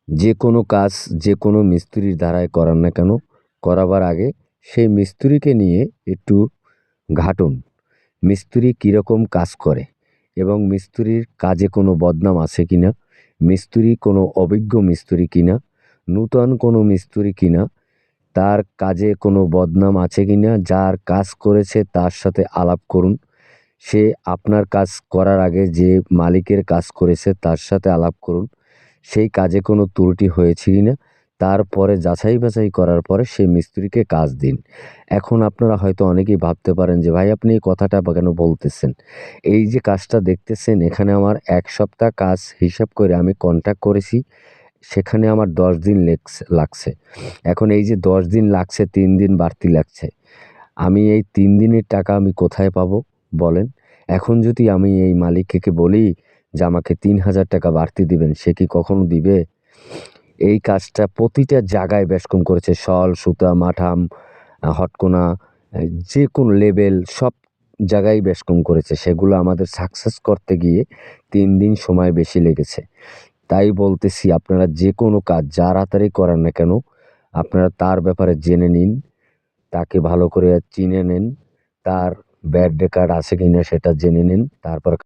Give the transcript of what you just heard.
যে কোনো কাজ যে কোনো মিস্ত্রির দ্বারাই করান না কেন, করাবার আগে সেই মিস্ত্রিকে নিয়ে একটু ঘাঁটুন। মিস্ত্রি কীরকম কাজ করে এবং মিস্ত্রির কাজে কোনো বদনাম আছে কিনা, মিস্ত্রি কোনো অভিজ্ঞ মিস্ত্রি কিনা, নূতন কোনো মিস্ত্রি কিনা, তার কাজে কোনো বদনাম আছে কিনা, যার কাজ করেছে তার সাথে আলাপ করুন। সে আপনার কাজ করার আগে যে মালিকের কাজ করেছে তার সাথে আলাপ করুন। সেই কাজে কোনো ত্রুটি হয়েছে কিনা, তারপরে যাচাই বাছাই করার পরে সেই মিস্ত্রিকে কাজ দিন। এখন আপনারা হয়তো অনেকেই ভাবতে পারেন যে, "ভাই আপনি এই কথাটা কেন বলতেছেন? এই যে কাজটা দেখতেছেন এখানে আমার ১ সপ্তাহ কাজ হিসাব করে আমি কন্ট্রাক্ট করেছি, সেখানে আমার ১০ দিন লাগছে। এখন এই যে ১০ দিন লাগছে, ৩ দিন বাড়তি লাগছে। আমি এই ৩ দিনের টাকা আমি কোথায় পাবো বলেন? এখন যদি আমি এই মালিককে বলি যে আমাকে ৳৩,০০০ বাড়তি দিবেন, সে কি কখনো দিবে? এই কাজটা প্রতিটা জায়গায় বেশকম করেছে। শল, সুতা, মাঠাম, হটকোনা, যেকোনো লেবেল সব জায়গায় বেশকম করেছে। সেগুলো আমাদের সাকসেস করতে গিয়ে ৩ দিন সময় বেশি লেগেছে। তাই বলতেছি আপনারা যেকোনো কাজ যা তাড়াতাড়ি করেন না কেন, আপনারা তার ব্যাপারে জেনে নিন। তাকে ভালো করে চিনে নেন। তার ব্যাড রেকর্ড আছে কিনা সেটা জেনে নিন। তারপর